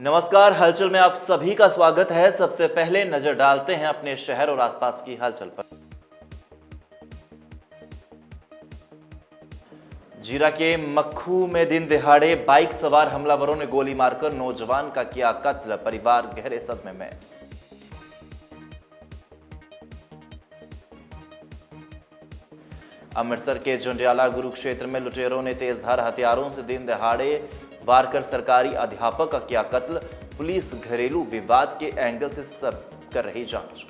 नमस्कार, हलचल में आप सभी का स्वागत है। सबसे पहले नजर डालते हैं अपने शहर और आसपास की हलचल पर। जीरा के मक्खू में दिन दिहाड़े बाइक सवार हमलावरों ने गोली मारकर नौजवान का किया कत्ल, परिवार गहरे सदमे में। अमृतसर के जंडियाला गुरु क्षेत्र में लुटेरों ने तेजधार हथियारों से दिन दहाड़े वार कर सरकारी अध्यापक का किया कत्ल, पुलिस घरेलू विवाद के एंगल से सब कर रही जांच।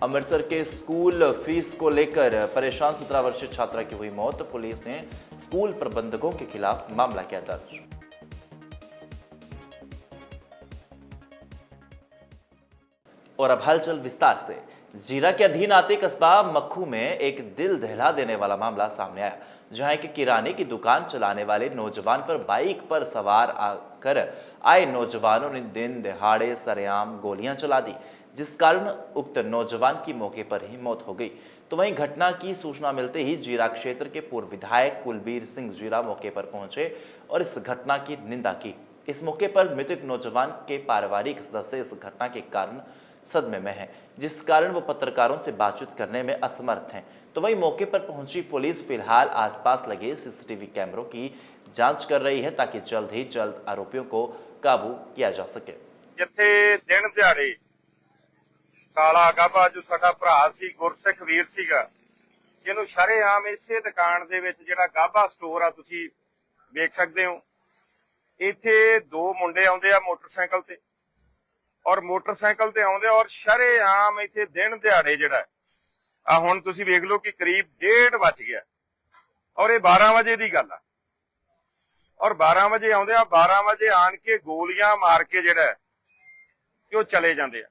अमृतसर के स्कूल फीस को लेकर परेशान 17 वर्षीय छात्रा की हुई मौत, पुलिस ने स्कूल प्रबंधकों के खिलाफ मामला किया दर्ज। और अब हलचल विस्तार से। जीरा के अधीन आते कस्बा मक्खू में एक दिल दहला देने वाला मामला सामने आया, जहां एक किराने की दुकान चलाने वाले नौजवान पर बाइक पर सवार आकर आए नौजवानों ने दिन दहाड़े सरेआम गोलियां चला दी, जिस कारण उक्त नौजवान की मौके पर ही मौत हो गई। तो वहीं घटना की सूचना मिलते ही जीरा क्षेत्र के पूर्व विधायक कुलबीर सिंह जीरा मौके पर पहुंचे और इस घटना की निंदा की। इस मौके पर मृतक नौजवान के पारिवारिक सदस्य इस घटना के कारण सदमे में है, जिस कारण वो पत्रकारों से बातचीत करने में असमर्थ हैं। तो वही मौके पर पहुंची पुलिस फिलहाल आसपास लगे सीसीटीवी कैमरों की जांच कर रही है, ताकि जल्द ही जल्द आरोपियों को काबू किया जा सके। जिथे दिन दिहाड़े काला गाभा जो साडा भरा सी गुरसिख वीर सीगा, जिन्हों शरेआम इसे दुकान दे विच जिहड़ा गाभा स्टोर आ तुसीं वेख सकदे हो। इत्थे दो मुंडे आउंदे आ मोटरसाइकिल ते और मोटरसाइकिल ते आउंदे और शरेआम इत्थे दिन दिहाड़े जिहड़ा आ हुण तुसीं वेख लो कि करीब 1:30 बज गया और ये 12 वजे दी गल आ और 12 वजे आउंदे आ, 12 वजे आन के गोलियां मार के जिहड़ा कि वो चले जांदे आ।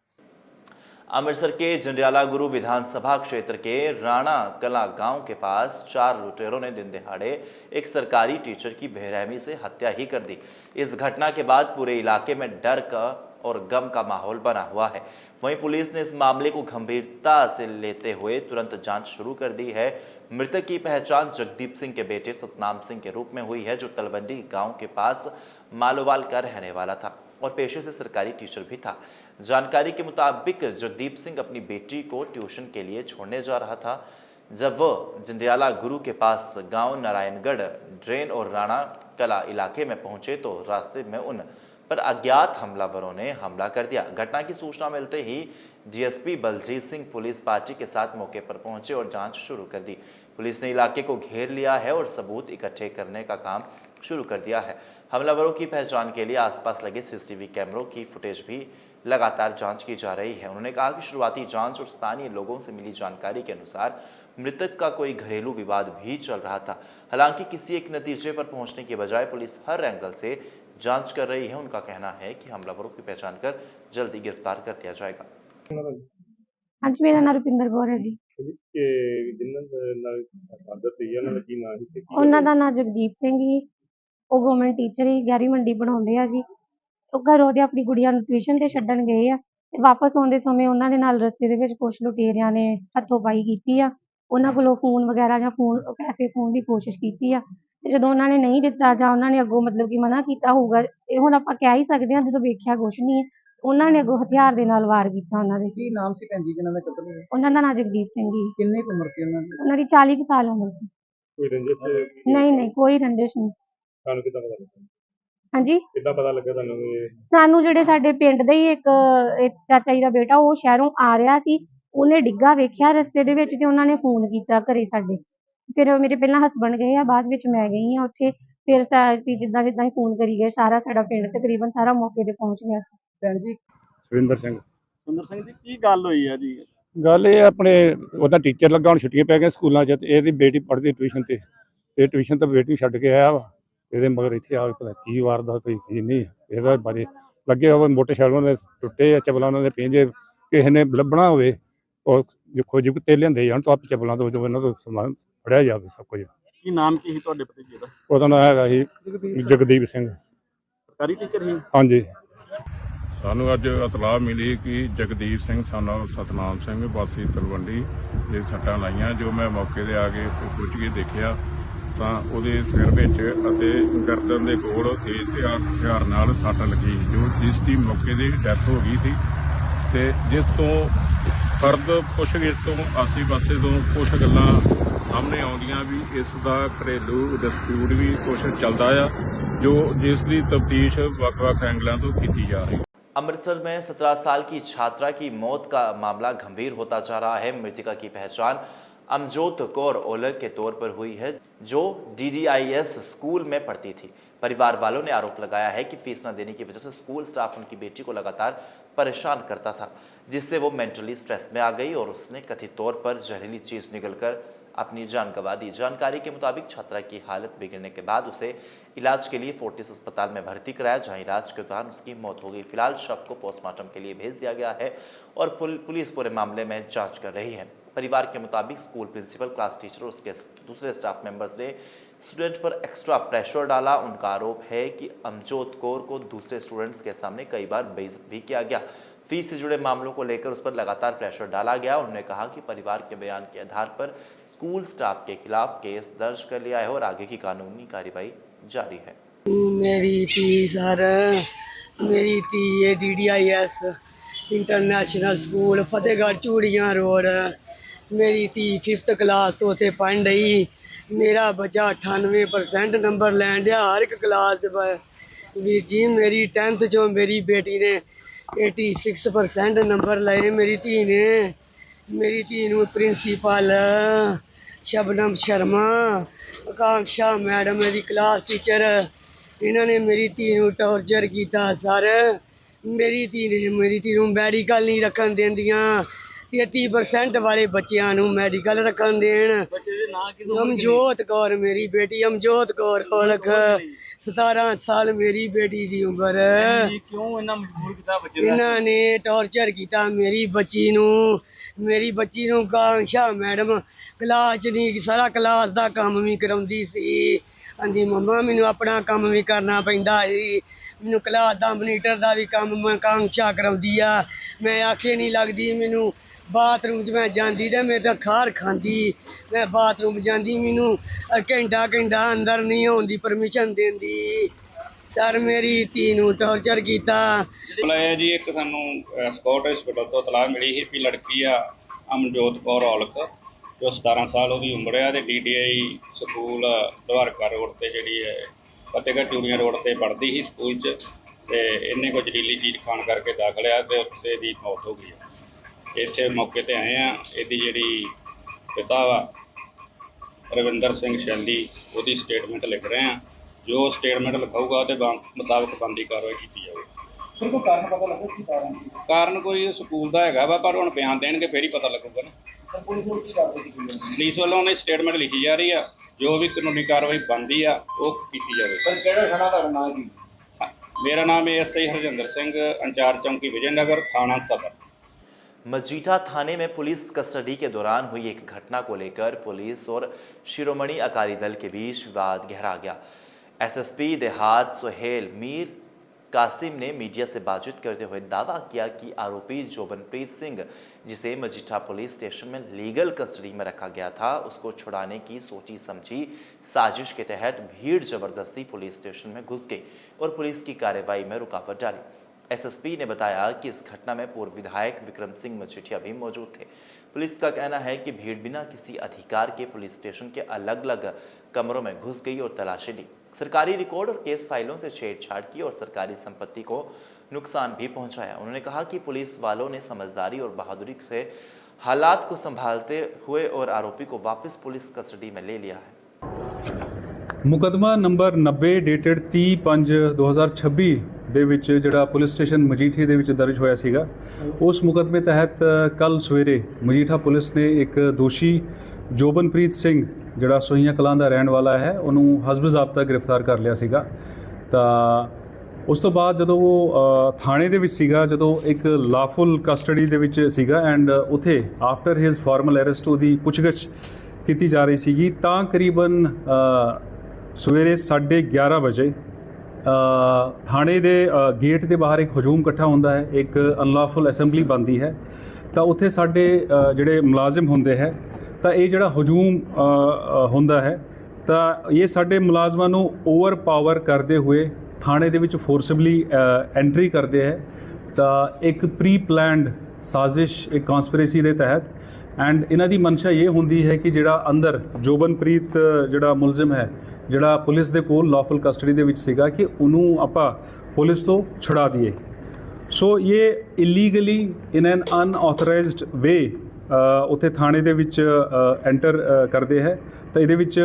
अमृतसर के जंडियाला गुरु विधानसभा क्षेत्र के राणा कला गांव के पास 4 लुटेरों ने दिन दिहाड़े एक सरकारी टीचर की बेरहमी से हत्या ही कर दी। इस घटना के बाद पूरे इलाके में डर का और गम का माहौल बना हुआ है। वहीं पुलिस ने इस मामले को गंभीरता से लेते हुए तुरंत जांच शुरू कर दी है। मृतक की पहचान जगदीप सिंह के बेटे सतनाम सिंह के रूप में हुई है, जो तलवंडी गांव के पास मालोवाल का रहने वाला था और पेशे से सरकारी टीचर भी था। जानकारी के मुताबिक जगदीप सिंह अपनी बेटी को ट्यूशन के लिए छोड़ने जा रहा था। जब वह जंडियाला गुरु के पास गांव नारायणगढ़ ड्रेन और राणा कला इलाके में पहुंचे तो रास्ते में उन पर अज्ञात हमलावरों ने हमला कर दिया। घटना की सूचना मिलते ही DSP Baljit Singh police party के साथ मौके पर पहुंचे और जांच शुरू कर दी। पुलिस ने इलाके को घेर लिया है और सबूत इकट्ठे करने का काम शुरू कर दिया है। हमलावरों की पहचान के लिए आसपास लगे सीसीटीवी कैमरों की फुटेज भी लगातार जांच की जा रही है। उन्होंने कहा कि शुरुआती जांच और स्थानीय लोगों से मिली जानकारी के अनुसार मृतक का कोई घरेलू विवाद भी चल रहा था। हालांकि किसी एक नतीजे पर पहुंचने के बजाय पुलिस हर एंगल से जांच कर रही है। उनका कहना है कि हमलावरों की पहचान कर जल्द ही गिरफ्तार कर दिया जाएगा। हाँ जी, मेरा नाम रुपिंदर कौर है जी। ਉਹਨਾਂ ਦਾ ਨਾਮ ਜਗਦੀਪ ਸਿੰਘ ਜੀ, ਉਹ ਗਵਰਨਮੈਂਟ ਟੀਚਰ ਹੀ, ਗੈਰੀ ਮੰਡੀ ਬਣਾਉਂਦੇ ਆ ਜੀ। ਉਹ ਘਰੋਂ ਦੇ ਆਪਣੀ ਗੁੜੀਆ ਨੂੰ ਟਿਊਸ਼ਨ ਤੇ ਛੱਡਣ ਗਏ ਆ ਤੇ ਵਾਪਸ ਆਉਂਦੇ ਸਮੇਂ ਉਹਨਾਂ ਦੇ ਨਾਲ ਰਸਤੇ ਦੇ ਵਿੱਚ ਕੁਝ ਲੁਟੇਰਿਆਂ ਨੇ ਹੱਥੋਂ ਪਾਈ ਕੀਤੀ ਆ। ਉਹਨਾਂ ਕੋਲੋਂ ਫੋਨ ਵਗੈਰਾ ਜਾਂ ਪੈਸੇ ਖੋਹਣ ਦੀ ਕੋਸ਼ਿਸ਼ ਕੀਤੀ ਆ ਤੇ ਜਦੋਂ ਉਹਨਾਂ ਨੇ ਨਹੀਂ ਦਿੱਤਾ ਜਾਂ ਉਹਨਾਂ ਨੇ ਅੱਗੋਂ ਮਤਲਬ ਕਿ ਮਨਾ ਕੀਤਾ ਹੋਊਗਾ, ਇਹ ਹੁਣ ਆਪਾਂ ਕਹਿ ਹੀ ਸਕਦੇ ਹਾਂ, ਜਦੋਂ ਵੇਖਿਆ ਕੁਛ ਨਹੀਂ ਹੈ, ਉਹਨਾਂ ਨੇ ਅੱਗੋਂ ਹਥਿਆਰ ਦੇ ਨਾਲ ਵਾਰ ਕੀਤਾ ਉਹਨਾਂ ਦੇ। ਕੀ ਨਾਮ ਸੀ ਭੈਣ ਜੀ ਜਿਨ੍ਹਾਂ ਦਾ ਕਤਲ ਹੋਇਆ? ਉਹਨਾਂ ਦਾ ਨਾਮ ਜਗਦੀਪ ਸਿੰਘ ਜੀ। ਕਿੰਨੀ ਕੁ ਉਮਰ ਸੀ ਉਹਨਾਂ ਦੀ? ਉਹਨਾਂ ਦੀ 40 ਕੁ ਸਾਲ ਉਮਰ ਸੀ। ਕੋਈ ਰੰਜਿਸ਼ ਨਹੀਂ ਕੋਈ ਰੰਜਿਸ਼ ਨਹੀਂ। ਤੁਹਾਨੂੰ ਕਿੱਦਾਂ ਪਤਾ ਲੱਗਾ? ਹਾਂਜੀ, ਕਿੱਦਾਂ ਪਤਾ ਲੱਗਾ ਤੁਹਾਨੂੰ ਇਹ? ਸਾਨੂੰ ਜਿਹੜੇ ਸਾਡੇ ਪਿੰਡ ਦੇ ਹੀ ਇੱਕ ਚਾਚਾ ਜੀ ਦਾ ਬੇਟਾ, ਉਹ ਸ਼ਹਿਰੋਂ ਆ ਰਿਹਾ ਸੀ, ਉਹਨੇ ਡਿੱਗਾ ਵੇਖਿਆ ਰਸਤੇ ਦੇ ਵਿੱਚ ਤੇ ਉਹਨਾਂ ਨੇ ਫੋਨ ਕੀਤਾ ਘਰੇ ਸਾਡੇ। ਫਿਰ ਮੇਰੇ ਪਹਿਲਾਂ ਹਸਬੈਂਡ ਗਏ ਆ, ਬਾਅਦ ਵਿੱਚ ਮੈਂ ਗਈ ਆ ਉੱਥੇ। ਫਿਰ ਜਿੱਦਾਂ ਹੀ ਫੋਨ ਕਰੀ ਗਏ, ਸਾਰਾ ਸਾਡਾ ਪਿੰਡ ਤਕਰੀਬਨ ਸਾਰਾ ਮੌਕੇ ਤੇ ਪਹੁੰਚ ਗਿਆ। ਭੈਣ ਜੀ ਸੁਰਿੰਦਰ ਸਿੰਘ ਜੀ ਕੀ ਗੱਲ ਹੋਈ ਆ ਜੀ? ਗੱਲ ਇਹ ਆਪਣੇ ਉਹਦਾ ਟੀਚਰ ਲੱਗਾ, ਹੁਣ ਛੁੱਟੀਆਂ ਪੈ ਗਈਆਂ ਸਕੂਲਾਂ 'ਚ, ਤੇ ਇਹਦੀ ਬੇਟੀ ਪੜ੍ਹਦੀ ਟਿਊਸ਼ਨ ਤੇ ਟਿਊਸ਼ਨ ਤੋਂ ਬੇਟੀ ਨੂੰ ਛੱਡ ਕੇ ਆਇਆ ਵਾ। ਇਹਦੇ ਮਗਰ ਇੱਥੇ ਆ ਕੇ ਪਤਾ ਕੀ ਵਾਰਦਾਤ ਹੋਈ ਕੀ ਨਹੀਂ, ਇਹਦਾ ਬਾਰੇ ਲੱਗੇ ਹੋਵੇ ਮੋਟਰਸਾਈਕਲਾਂ ਦੇ ਟੁੱਟੇ ਆ, ਚਪਲਾਂ ਉਹਨਾਂ ਦੇ ਪਿੰਜੇ ਕਿਸੇ ਨੇ ਲੱਭਣਾ ਹੋਵੇ ਉਹ ਖੋਜ ਤੇ ਲਿਆਂਦੇ ਜਾਣ ਤਾਂ ਆਪ ਚਪਲਾਂ ਤੋਂ ਜੋ ਇਹਨਾਂ ਤੋਂ ਸਮਾਨ ਫੜਿਆ ਜਾਵੇ ਸਭ ਕੁਝ। ਕੀ ਨਾਮ ਕੀ ਸੀ ਤੁਹਾਡੇ ਭਤੀਜੇ ਦਾ? ਉਹਦਾ ਨਾਮ ਹੈਗਾ ਸੀ ਜਗਦੀਪ ਸਿੰਘ। ਸਰਕਾਰੀ ਟੀਚਰ ਸੀ? ਹਾਂਜੀ। ਸਾਨੂੰ ਅੱਜ ਇਤਲਾਹ ਮਿਲੀ ਕਿ ਜਗਦੀਪ ਸਿੰਘ ਸਾਨਾ ਸਤਨਾਮ ਸਿੰਘ ਵਾਸੀ ਤਲਵੰਡੀ ਦੇ ਸੱਟਾਂ ਲਾਈਆਂ, ਜੋ ਮੈਂ ਮੌਕੇ ਤੇ ਆ ਕੇ ਪੁੱਛ ਕੇ ਦੇਖਿਆ ਤਾਂ ਉਹਦੇ ਸਿਰ ਵਿੱਚ ਅਤੇ ਗਰਦਨ ਦੇ ਕੋਲ ਤੇਜ਼ ਹਥਿਆਰ ਨਾਲ ਸੱਟ ਲੱਗੀ, ਜੋ ਜਿਸ ਦੀ ਮੌਕੇ ਦੀ ਡੈਥ ਹੋ ਗਈ ਸੀ। ਤੇ ਜਿਸ ਤੋਂ ਫਰਦ ਪੁੱਛਗਿੱਛ ਤੋਂ ਆਸੇ-ਪਾਸੇ ਤੋਂ ਕੁਛ ਗੱਲਾਂ ਸਾਹਮਣੇ ਆਉਂਦੀਆਂ ਵੀ ਇਸ ਦਾ ਘਰੇਲੂ ਡਿਸਪਿਊਟ ਵੀ ਕੁਛ ਚੱਲਦਾ ਆ, ਜੋ जिस की तफ्तीश ਵੱਖ-ਵੱਖ एंगलों तो की जा रही है। अमृतसर में 17 साल की छात्रा की मौत का मामला गंभीर होता जा रहा है। मृतका की पहचान अमजोत कौर ओलग के तौर पर हुई है, जो DDIS स्कूल में पढ़ती थी। परिवार वालों ने आरोप लगाया है कि फीस न देने की वजह से स्कूल स्टाफ उनकी बेटी को लगातार परेशान करता था, जिससे वो मेंटली स्ट्रेस में आ गई और उसने कथित तौर पर जहरीली चीज निगलकर अपनी जान गंवा दी। जानकारी के मुताबिक छात्रा की हालत बिगड़ने के बाद उसे इलाज के लिए फोर्टिस अस्पताल में भर्ती कराया, जहां इलाज के दौरान उसकी मौत हो गई। फिलहाल शव को पोस्टमार्टम के लिए भेज दिया गया है और पुलिस पूरे मामले में जांच कर रही है। परिवार के मुताबिक स्कूल प्रिंसिपल, क्लास टीचर और उसके दूसरे स्टाफ मेंबर्स ने स्टूडेंट पर एक्स्ट्रा प्रेशर डाला। उनका आरोप है कि अमजोत कौर को दूसरे स्टूडेंट्स के सामने कई बार बेइज्जत भी किया गया। फीस से जुड़े मामलों को लेकर उस पर लगातार प्रेशर डाला गया। उन्होंने कहा कि परिवार के बयान के आधार पर स्कूल स्टाफ के खिलाफ केस दर्ज कर लिया है और आगे की कानूनी कार्रवाई जारी है। मेरी थी सर, मेरी थी ये DDIS इंटरनेशनल स्कूल फतेहगढ़ चूड़ियाँ रोड। मेरी थी 5th क्लास तो उत्थे पढ़ रही। मेरा बच्चा 98% नंबर लैन दिया हर एक क्लास वीर जी। मेरी 10th चो मेरी बेटी ने 86% नंबर लाए। मेरी धी नूं प्रिंसीपल शबनम शर्मा, आकांक्षा मैडम मेरी क्लास टीचर, इन्होंने मेरी धी नूं टॉर्चर किया सर। मेरी धी नूं मैडिकल नहीं रखन देंदियां। 33% वाले बच्चों नूं मैडिकल रखन देन। अमजोत कौर मेरी बेटी, अमजोत कौर औलख 17 साल मेरी बेटी की उम्र। इन्होंने टॉर्चर किया मेरी बच्ची नूं आकांक्षा मैडम क्लास च नहीं, सारा क्लास का काम भी कराउंदी सी। आंदी मम्मा मैनू अपना काम भी करना पैंदा सी, मैनू क्लास का मॉनीटर का भी काम आकांक्षा कराउंदी आ। मैं आखे नहीं लगदी, मैनू बाथरूम च मैं जांदी ते मेरे तो खार खांदी। मैं बाथरूम जांदी, मैनू घंटा अंदर नहीं होने की परमिशन देंदी। सर मेरी धी नूं टॉर्चर किया। बुलाया जी, एक सानू स्कॉट हॉस्पिटल तो इतलाह मिली ਸੀ ਵੀ लड़की आ अमजोत कौर औलख, जो 17 साल ਉਹਦੀ ਉਮਰ ਹੈ ਤੇ DDI ਸਕੂਲ ਦਵਾਰਕਾ ਰੋਡ ਤੇ ਜਿਹੜੀ ਹੈ ਫਤਿਹਗੜ੍ਹ ਚੂੜੀਆਂ ਰੋਡ ਤੇ ਪੜ੍ਹਦੀ ਸੀ ਸਕੂਲ 'ਚ, ਤੇ ਇਹਨੇ ਕੋਈ ਜ਼ਹਿਰੀਲੀ ਚੀਜ਼ ਖਾਣ ਕਰਕੇ ਦਾਖਲ ਆ ਤੇ ਉੱਥੇ ਦੀ ਮੌਤ ਹੋ ਗਈ ਹੈ। ਇੱਥੇ ਮੌਕੇ ਤੇ ਆਏ ਆ, ਇਹਦੀ ਜਿਹੜੀ ਪਿਤਾ ਵਾ ਰਵਿੰਦਰ ਸਿੰਘ ਸ਼ੈਲੀ, ਉਹਦੀ ਸਟੇਟਮੈਂਟ ਲਿਖ ਰਹੇ ਆ। ਜੋ ਸਟੇਟਮੈਂਟ ਲਿਖਾਊਗਾ ਉਹਦੇ ਮੁਤਾਬਕ ਬਣਦੀ ਕਾਰਵਾਈ ਕੀਤੀ ਜਾਊਗੀ। ਸਰ ਕੋਈ ਕਾਰਨ ਪਤਾ ਲੱਗਾ ਕੀ ਕਾਰਨ ਸੀ? ਕਾਰਨ ਕੋਈ ਸਕੂਲ ਦਾ ਹੈਗਾ ਵਾ, ਪਰ ਹੁਣ ਬਿਆਨ ਦੇਣਗੇ ਫੇਰ ਹੀ ਪਤਾ ਲੱਗੂਗਾ ਨਾ। ਸਰ ਪੁਲਿਸ ਨੂੰ ਕੀ ਕਾਰਵਾਈ ਕੀਤੀ ਗਈ? ਪੁਲਿਸ ਵੱਲੋਂ ਉਹਨੇ ਸਟੇਟਮੈਂਟ ਲਿਖੀ ਜਾ ਰਹੀ ਆ, ਜੋ ਵੀ ਕਾਨੂੰਨੀ ਕਾਰਵਾਈ ਬਣਦੀ ਆ ਉਹ ਕੀਤੀ ਜਾਵੇ। ਸਰ ਕਿਹੜਾ ਥਾਣਾ ਤੁਹਾਡਾ ਨਾਮ ਕੀ? ਮੇਰਾ ਨਾਮ ASI हरजिंदर सिंह, इंचार्ज चौकी विजयनगर, थाना सदर। मजीठा थाने में पुलिस कस्टडी के दौरान हुई एक घटना को लेकर पुलिस और शिरोमणि अकाली दल के बीच विवाद गहरा गया। SSP देहात सुहेल मीर कासिम ने मीडिया से बातचीत करते हुए दावा किया कि आरोपी जोबनप्रीत सिंह, जिसे मजीठा पुलिस स्टेशन में लीगल कस्टडी में रखा गया था, उसको छुड़ाने की सोची समझी साजिश के तहत भीड़ जबरदस्ती पुलिस स्टेशन में घुस गई और पुलिस की कार्रवाई में रुकावट डाली। SSP ने बताया कि इस घटना में पूर्व विधायक विक्रम सिंह मजीठिया भी मौजूद थे। पुलिस का कहना है कि भीड़ बिना किसी अधिकार के पुलिस स्टेशन के अलग अलग कमरों में घुस गई और तलाशी ली, सरकारी रिकॉर्ड और केस फाइलों से छेड़छाड़ की और सरकारी संपत्ति को नुकसान भी पहुंचाया। उन्होंने कहा कि पुलिस वालों ने समझदारी और बहादुरी से हालात को संभालते हुए और आरोपी को वापस पुलिस कस्टडी में ले लिया है। ਮੁਕੱਦਮਾ ਨੰਬਰ 90 ਡੇਟਡ 30/5/2026 ਦੇ ਵਿੱਚ ਜਿਹੜਾ ਪੁਲਿਸ ਸਟੇਸ਼ਨ ਮਜੀਠੀ ਦੇ ਵਿੱਚ ਦਰਜ ਹੋਇਆ ਸੀਗਾ, ਉਸ ਮੁਕੱਦਮੇ ਤਹਿਤ ਕੱਲ ਸਵੇਰੇ ਮਜੀਠਾ ਪੁਲਿਸ ਨੇ ਇੱਕ ਦੋਸ਼ੀ ਜੋਬਨਪ੍ਰੀਤ ਸਿੰਘ, ਜਿਹੜਾ ਸੋਹੀਆਂ ਕਲਾਂ ਦਾ ਰਹਿਣ ਵਾਲਾ ਹੈ, ਉਹਨੂੰ ਹਸਬ ਜ਼ਾਬਤਾ ਗ੍ਰਿਫਤਾਰ ਕਰ ਲਿਆ ਸੀਗਾ। ਤਾਂ ਉਸ ਤੋਂ ਬਾਅਦ ਜਦੋਂ ਉਹ ਥਾਣੇ ਦੇ ਵਿੱਚ ਸੀਗਾ, ਜਦੋਂ ਇੱਕ ਲਾਫੁਲ ਕਸਟਡੀ ਦੇ ਵਿੱਚ ਸੀਗਾ ਐਂਡ ਉੱਥੇ ਆਫਟਰ ਹਿਜ਼ ਫਾਰਮਲ ਅਰੈਸਟ ਉਹਦੀ ਪੁੱਛਗਿੱਛ ਕੀਤੀ ਜਾ ਰਹੀ ਸੀਗੀ, ਤਾਂ ਕਰੀਬਨ ਸਵੇਰੇ 11:30 ਵਜੇ ਥਾਣੇ ਦੇ ਗੇਟ ਦੇ ਬਾਹਰ ਇੱਕ ਹਜੂਮ ਇਕੱਠਾ ਹੁੰਦਾ ਹੈ, ਇੱਕ ਅਨਲੌਫੁਲ ਅਸੈਂਬਲੀ ਬਣਦੀ ਹੈ। ਤਾਂ ਉੱਥੇ ਸਾਡੇ ਜਿਹੜੇ ਮੁਲਾਜ਼ਮ ਹੁੰਦੇ ਹੈ, ਤਾਂ ਇਹ ਜਿਹੜਾ ਹਜੂਮ ਹੁੰਦਾ ਹੈ, ਤਾਂ ਇਹ ਸਾਡੇ ਮੁਲਾਜ਼ਮਾਂ ਨੂੰ ਓਵਰ ਪਾਵਰ ਕਰਦੇ ਹੋਏ ਥਾਣੇ ਦੇ ਵਿੱਚ ਫੋਰਸਬਲੀ ਐਂਟਰੀ ਕਰਦੇ ਹੈ। ਤਾਂ ਇੱਕ ਪ੍ਰੀ ਪਲਾਨਡ ਸਾਜ਼ਿਸ਼, ਇੱਕ ਕਨਸਪੀਰੇਸੀ ਦੇ ਤਹਿਤ ਐਂਡ ਇਹਨਾਂ ਦੀ ਮਨਸ਼ਾ ਇਹ ਹੁੰਦੀ ਹੈ ਕਿ ਜਿਹੜਾ ਅੰਦਰ ਜੋਬਨਪ੍ਰੀਤ ਜਿਹੜਾ ਮੁਲਜ਼ਮ ਹੈ, ਜਿਹੜਾ ਪੁਲਿਸ ਦੇ ਕੋਲ ਲੌਫੁਲ ਕਸਟਡੀ ਦੇ ਵਿੱਚ ਸੀਗਾ, ਕਿ ਉਹਨੂੰ ਆਪਾਂ ਪੁਲਿਸ ਤੋਂ ਛੁਡਾ ਦਈਏ। ਸੋ ਇਹ ਇਲੀਗਲੀ ਇਨ ਐਨ ਅਨਆਥੋਰਾਈਜ਼ਡ ਵੇ ਉੱਥੇ ਥਾਣੇ ਦੇ ਵਿੱਚ ਐਂਟਰ ਕਰਦੇ ਹੈ। ਤਾਂ ਇਹਦੇ ਵਿੱਚ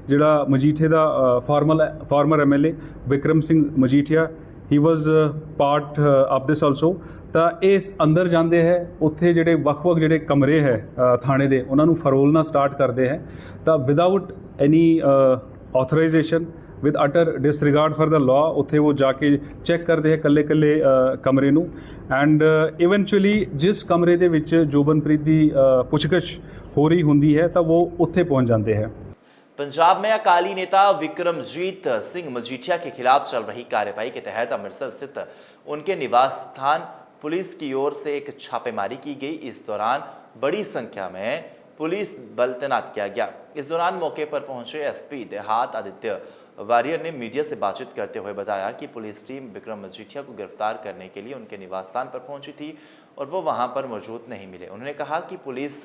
ਜਿਹੜਾ ਮਜੀਠੇ ਦਾ former MLA Vikram Singh Majithia, he was part of this also. ਤਾਂ ਇਸ ਅੰਦਰ ਜਾਂਦੇ ਹੈ, ਉੱਥੇ ਜਿਹੜੇ ਵੱਖ-ਵੱਖ ਜਿਹੜੇ ਕਮਰੇ ਹੈ ਥਾਣੇ ਦੇ, ਉਹਨਾਂ ਨੂੰ ਫਰੋਲਣਾ ਸਟਾਰਟ ਕਰਦੇ ਹੈ। ਤਾਂ without any authorisation, with utter disregard for the law, ਉੱਥੇ ਉਹ ਜਾ ਕੇ ਚੈੱਕ ਕਰਦੇ ਹੈ ਕੱਲੇ ਕਮਰੇ ਨੂੰ। ਐਂਡ ਇਵੈਂਚੁਅਲੀ ਜਿਸ ਕਮਰੇ ਦੇ ਵਿੱਚ ਜੋਬਨਪ੍ਰੀਤ ਦੀ ਪੁੱਛਗਿੱਛ ਹੋ ਰਹੀ ਹੁੰਦੀ ਹੈ, ਤਾਂ ਉਹ ਉੱਥੇ ਪਹੁੰਚ ਜਾਂਦੇ ਹੈ। पंजाब में अकाली नेता विक्रमजीत सिंह मजीठिया के खिलाफ चल रही कार्रवाई के तहत अमृतसर स्थित उनके निवास स्थान पुलिस की ओर से एक छापेमारी की गई। इस दौरान बड़ी संख्या में पुलिस बल तैनात किया गया। इस दौरान मौके पर पहुंचे एसपी देहात आदित्य वारियर ने मीडिया से बातचीत करते हुए बताया कि पुलिस टीम विक्रम मजीठिया को गिरफ्तार करने के लिए उनके निवास स्थान पर पहुंची थी और वो वहां पर मौजूद नहीं मिले। उन्होंने कहा कि पुलिस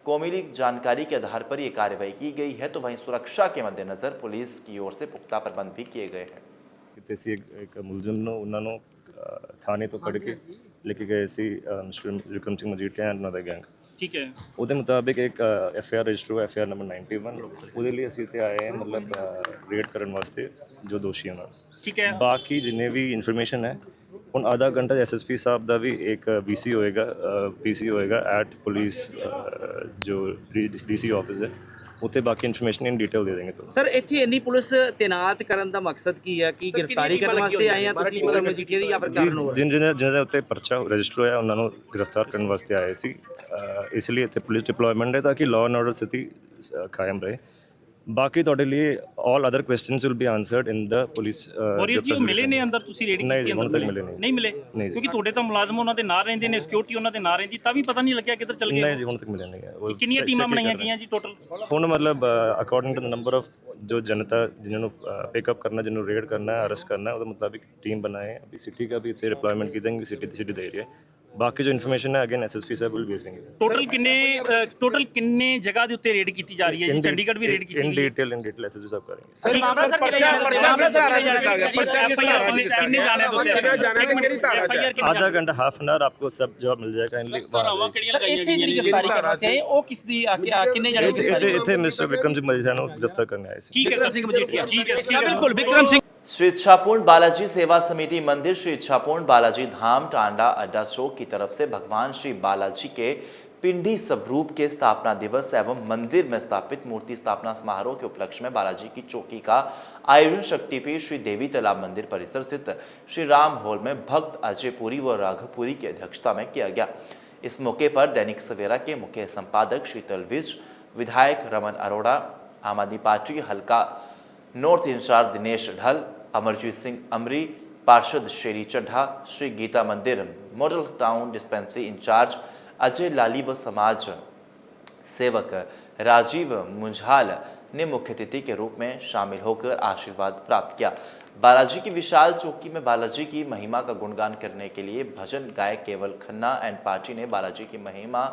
कौमी जानकारी के आधार पर ये कार्रवाई की गई है, तो वहीं सुरक्षा के मद्देनजर पुलिस की ओर से पुख्ता प्रबंध भी किए गए हैं। ਕਿਤੇ ਸੀ ਇੱਕ ਮੁਲਜ਼ਮ ਨੂੰ ਉਹਨਾਂ ਨੂੰ ਥਾਣੇ ਤੋਂ ਕੱਢ ਕੇ ਲੈ ਕੇ ਗਏ ਸੀ ਮਿਸਟਰ ਵਿਕਰਮ ਸਿੰਘ ਮਜੀਠੀਆ ਉਹਨਾਂ ਦਾ ਗੈਂਗ। ਠੀਕ ਹੈ। ਉਹਦੇ ਮੁਤਾਬਿਕ ਇੱਕ ਐਫਆਈਆਰ ਰਜਿਸਟਰ ਹੋਇਆ, ਐਫਆਈਆਰ ਨੰਬਰ 91। ਉਹਦੇ ਲਈ ਅਸੀਂ ਇੱਥੇ ਆਏ ਹਾਂ, ਮਤਲਬ ਰੇਡ ਕਰਨ ਵਾਸਤੇ ਜੋ ਦੋਸ਼ੀ ਹਨ। ਠੀਕ ਹੈ। ਬਾਕੀ ਜਿੰਨੇ ਵੀ ਇਨਫੋਰਮੇਸ਼ਨ ਹੈ, ਹੁਣ ਆਧਾ ਘੰਟਾ ਐਸਐਸਪੀ ਸਾਹਿਬ ਦਾ ਵੀ ਇੱਕ ਪੀਸੀ ਹੋਏਗਾ ਐਟ ਪੁਲਿਸ ਜੋ ਡੀਸੀ ਆਫਿਸ ਹੈ, ਉੱਥੇ ਬਾਕੀ ਇਨਫੋਰਮੇਸ਼ਨ ਇਨ ਡਿਟੇਲ ਦੇ ਦੇंगे। ਸਰ ਇੱਥੇ ਇੰਨੀ ਪੁਲਿਸ ਤੈਨਾਤ ਕਰਨ ਦਾ ਮਕਸਦ ਕੀ ਹੈ? ਕਿ ਗ੍ਰਿਫਤਾਰੀ ਕਰਨ ਵਾਸਤੇ ਆਏ ਆ ਤੁਸੀਂ ਵਿਕਰਮ ਮਜੀਠੀਆ ਦੀ, ਜਾਂ ਫਿਰ ਕਾਰਨ ਹੋਰ? ਜਿਹਨਾਂ ਦੇ ਉੱਤੇ ਪਰਚਾ ਰਜਿਸਟਰ ਹੋਇਆ ਉਹਨਾਂ ਨੂੰ ਗ੍ਰਿਫਤਾਰ ਕਰਨ ਵਾਸਤੇ ਆਏ ਸੀ। ਇਸ ਲਈ ਇੱਥੇ ਪੁਲਿਸ ਡਿਪਲੋਇਮੈਂਟ ਹੈ ਤਾਂ ਕਿ ਲਾਅ ਐਂਡ ਆਰਡਰ ਸਥਿਤੀ ਕਾਇਮ ਰਹੇ। ਬਾਕੀ ਤੁਹਾਡੇ ਲਈ all other questions will be ਆਨਸਰਡ in the police. ਔਰ ਇਹ ਜੀ ਮਿਲੇ ਨੇ ਅੰਦਰ, ਤੁਸੀਂ ਰੇਡ ਕੀਤੀ ਅੰਦਰ? ਨਹੀਂ ਮਿਲੇ ਕਿਉਂਕਿ ਤੁਹਾਡੇ ਤਾਂ ਮੁਲਾਜ਼ਮ ਉਹਨਾਂ ਦੇ ਨਾਲ ਰਹਿੰਦੇ ਨੇ, ਸਿਕਿਉਰਿਟੀ ਉਹਨਾਂ ਦੇ ਨਾਲ ਰਹਿੰਦੀ, ਤਾਂ ਵੀ ਪਤਾ ਨਹੀਂ ਲੱਗਿਆ ਕਿੱਧਰ ਚਲ ਗਏ। ਨਹੀਂ ਜੀ, ਹੁਣ ਤੱਕ ਮਿਲੇ ਨਹੀਂ ਹੈ। ਕਿੰਨੀਆਂ ਟੀਮਾਂ ਬਣਾਈਆਂ ਗਈਆਂ ਜੀ ਟੋਟਲ? ਹੁਣ ਮਤਲਬ according to the number of ਜੋ ਜਨਤਾ ਜਿਨ੍ਹਾਂ ਨੂੰ ਪਿਕਅਪ ਕਰਨਾ, ਜਿਹਨੂੰ ਰੇਡ ਕਰਨਾ ਹੈ, ਅਰੈਸਟ ਕਰਨਾ है, ਉਹਦੇ ਮੁਤਾबिक टीम बनाए हैं। अभी सिटी का भी इतने डिप्लॉयमेंट की देंगे, सिटी दे रही है। बाकी जो इन्फॉर्मेशन है अगेन एसएसपी साहब विल ब्रीफ देंगे। टोटल किन्ने जगह ਦੇ ਉੱਤੇ ਰੇਡ ਕੀਤੀ ਜਾ ਰਹੀ ਹੈ ਜੀ? ਚੰਡੀਗढ़ ਵੀ ਰੇਡ ਕੀਤੀ इन डिटेल एसएसपी साहब करेंगे। ਕਿੰਨੇ ਜਾਣੇ आधा घंटा हाफ एन आवर आपको सब जवाब मिल जाएगा। ਇੱਥੇ ਜਿਹੜੀ ਗ੍ਰਿਫਤਾਰੀ ਕਰਨ ਵਾਸਤੇ ਆਏ ਉਹ ਕਿਸ ਦੀ ਕਿੰਨੇ ਜਣੇ ਗ੍ਰਿਫਤਾਰੀ? ਇੱਥੇ ਮਿਸਟਰ ਵਿਕਰਮ ਸਿੰਘ ਮਜੀਠੀਆ ਨੂੰ ਗ੍ਰਿਫਤਾਰ ਕਰਨੇ ਆਏ ਸੀ। ठीक है सर, मजीठिया ठीक है बिल्कुल विक्रम सिंह। श्री इच्छापूर्ण बालाजी सेवा समिति मंदिर श्री इच्छापूर्ण बालाजी धाम टांडा अड्डा चौक की तरफ से भगवान श्री बालाजी के पिंडी स्वरूप के स्थापना दिवस एवं मंदिर में स्थापित मूर्ति स्थापना समारोह के उपलक्ष्य में बालाजी की चौकी का आयोजन शक्तिपीठ श्री देवी तालाब मंदिर परिसर स्थित श्री राम हॉल में भक्त अजय पुरी व राघव पुरी की अध्यक्षता में किया गया। इस मौके पर दैनिक सवेरा के मुख्य संपादक शीतल विज, विधायक रमन अरोड़ा, आम आदमी पार्टी हल्का नॉर्थ इंचार्ज दिनेश ढल, अमरजीत सिंह अमरी, पार्षद शेरी Chadha, Shri Gita Mandir Model Town dispensary incharge Ajay Lali व समाज सेवक राजीव मुंझाल ने मुख्य अतिथि के रूप में शामिल होकर आशीर्वाद प्राप्त किया। बालाजी की विशाल चौकी में बालाजी की महिमा का गुणगान करने के लिए भजन गायक केवल खन्ना एंड पार्टी ने बालाजी की महिमा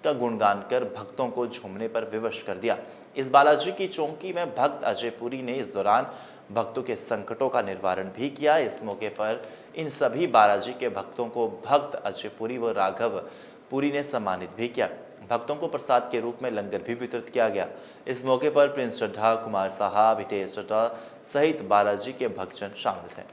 का गुणगान कर भक्तों को झूमने पर विवश कर दिया। इस बालाजी की चौकी में भक्त अजय पुरी ने इस दौरान भक्तों के संकटों का निवारण भी किया। इस मौके पर इन सभी बालाजी के भक्तों को भक्त अजय पुरी व राघव पुरी ने सम्मानित भी किया। भक्तों को प्रसाद के रूप में लंगर भी वितरित किया गया। इस मौके पर प्रिंस चड्ढा, कुमार साहब, हितेश चड्ढा सहित बालाजी के भक्तजन शामिल थे।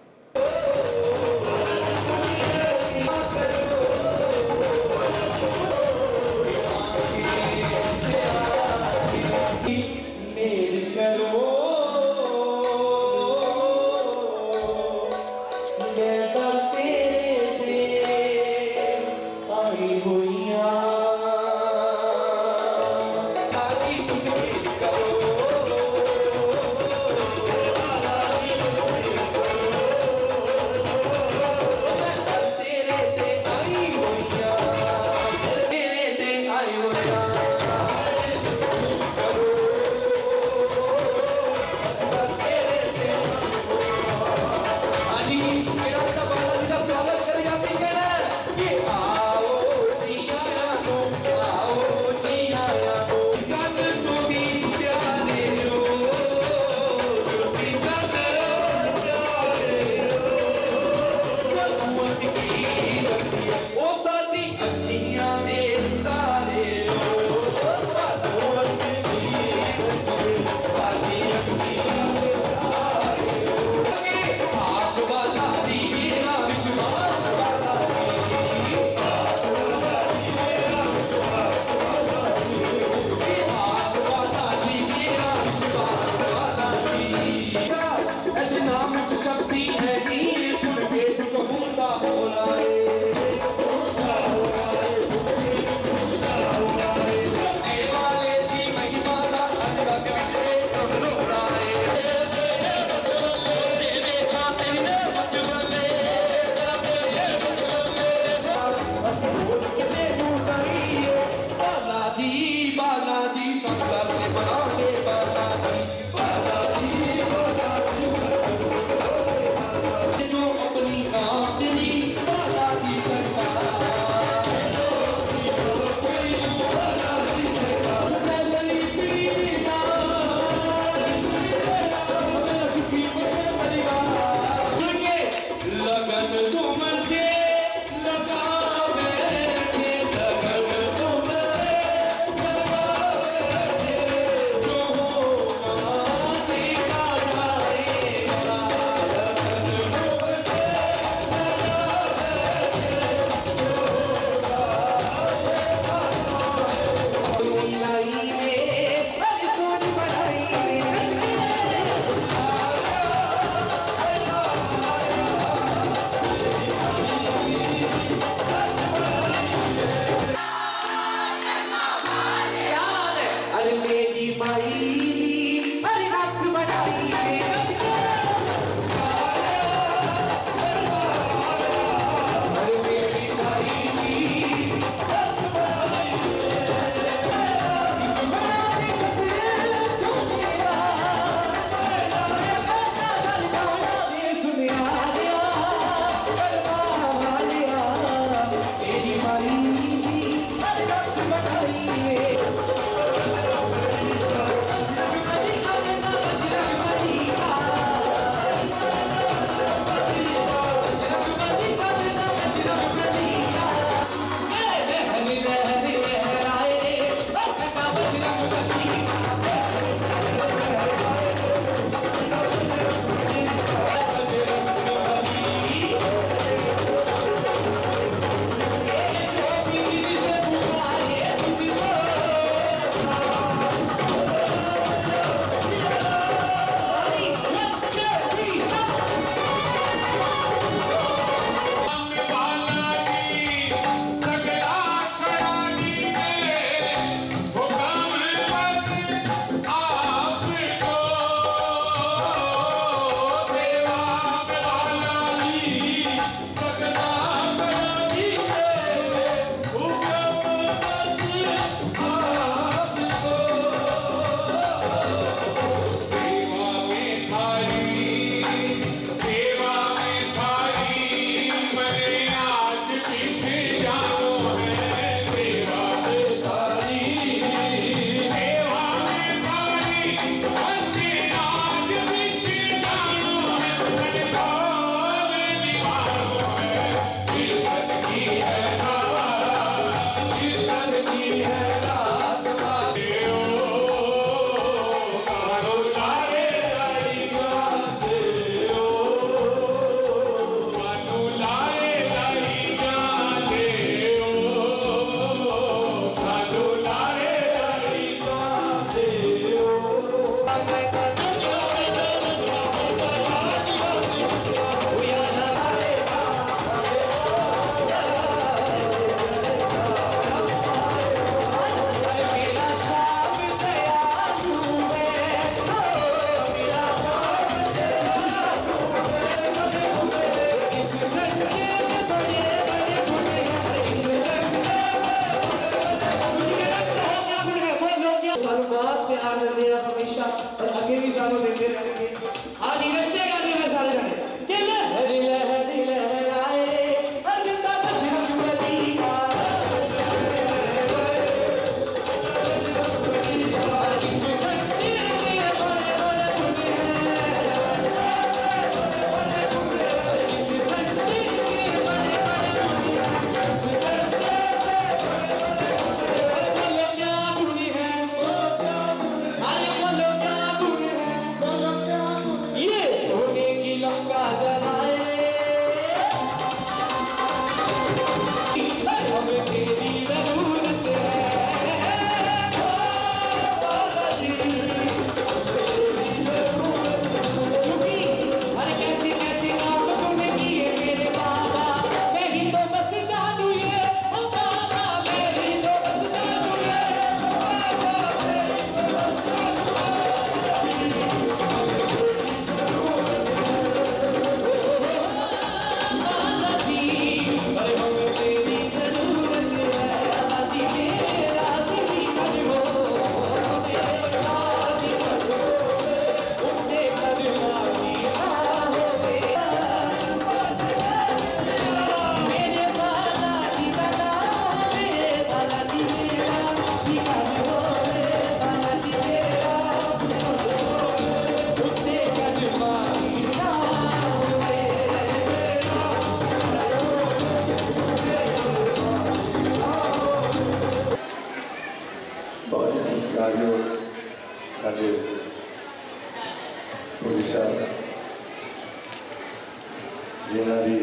जिन्हों की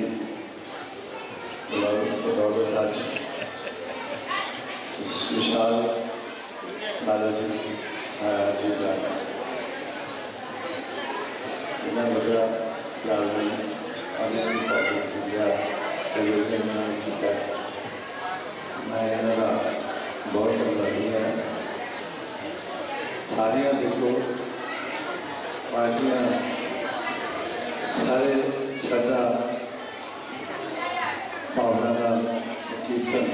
बदौलत अज विशाल नॉलेज जी का इन्ना बड़ा जालमन अनंत पार्टी सिंधिया आयोजन उन्होंने किया। मैं इन्हों का बहुत धन्यवादी है। सारियां देखो पार्टियां सारे श्रद्धा भावना नाल कीर्तन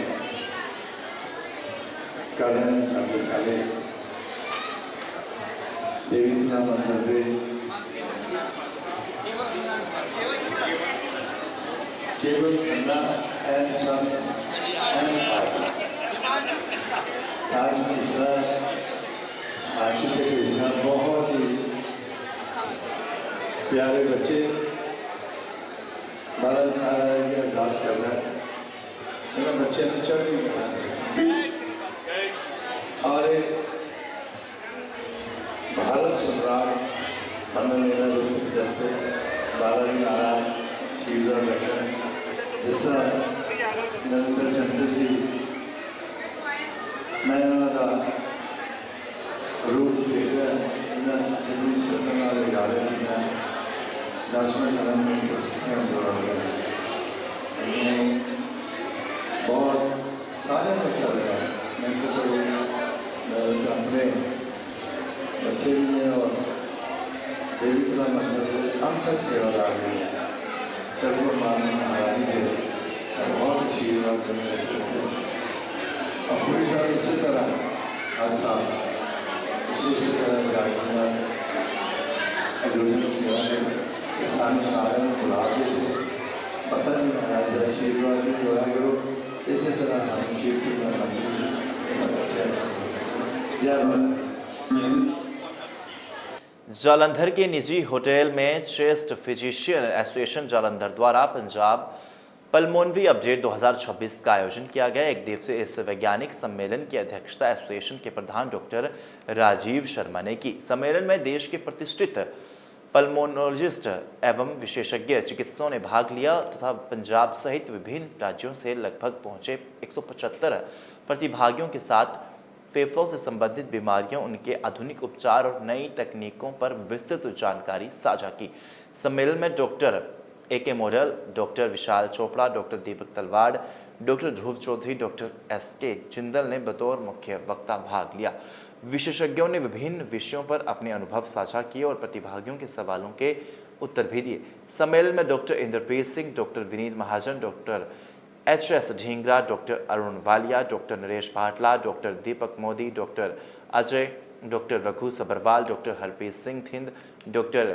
कर रहे हैं। साढ़े सारे देवी तला मंदिर दे Kewal Khanna and sons and party आज कृष्णा आशुत कृष्णा बहुत ही प्यारे बच्चे बाल नारायण की अरदास कर रहे हैं। इन बच्चे ने चढ़ती कहा और भारत सम्राट खंडन चलते बालाजी नारायण शिवराज लक्षण जिस तरह नरेंद्र चंचल जी मैं उन्होंने रूप देखता इन्हें जितनी श्रद्धा लगा रहे थे मैं 10 मिनट में जोड़ गया बहुत सारे अच्छा लगा। मैंने तो अपने बच्चे भी हैं और देवी तला मंदिर अंत तक सेवादार भी हैं। तब मान महारानी है बहुत आशीर्वाद मेरे से और पूरी साल इसी तरह हर साल इसी तरह कार्यक्रम आयोजन किया है। किसान सारे बुला के पता नहीं महाराज आशीर्वाद भी बुला करो इसी तरह सामने कीर्तन बच्चे जय माता। जालंधर के निजी होटल में चेस्ट फिजिशियन एसोसिएशन जालंधर द्वारा पंजाब पल्मोनरी अपडेट 2026 का आयोजन किया गया। एक दिवसीय इस वैज्ञानिक सम्मेलन की अध्यक्षता एसोसिएशन के प्रधान डॉक्टर राजीव शर्मा ने की। सम्मेलन में देश के प्रतिष्ठित पल्मोनोलॉजिस्ट एवं विशेषज्ञ चिकित्सकों ने भाग लिया तथा पंजाब सहित विभिन्न राज्यों से लगभग पहुंचे 175 प्रतिभागियों के साथ फेफड़ों से संबंधित बीमारियों, उनके आधुनिक उपचार और नई तकनीकों पर विस्तृत जानकारी साझा की। सम्मेलन में डॉक्टर AK मॉडल, डॉक्टर विशाल चोपड़ा, डॉक्टर दीपक तलवाड़, डॉक्टर ध्रुव चौधरी, डॉक्टर SK जिंदल ने बतौर मुख्य वक्ता भाग लिया। विशेषज्ञों ने विभिन्न विषयों पर अपने अनुभव साझा किए और प्रतिभागियों के सवालों के उत्तर भी दिए। सम्मेलन में doctor Inderpreet Singh, doctor Vineet Mahajan, doctor HS Dhingra, doctor Arun Walia, doctor Naresh Bhatla, doctor Deepak Modi, doctor Ajay, doctor Raghu Sabharwal, doctor Harpreet Singh Thind, doctor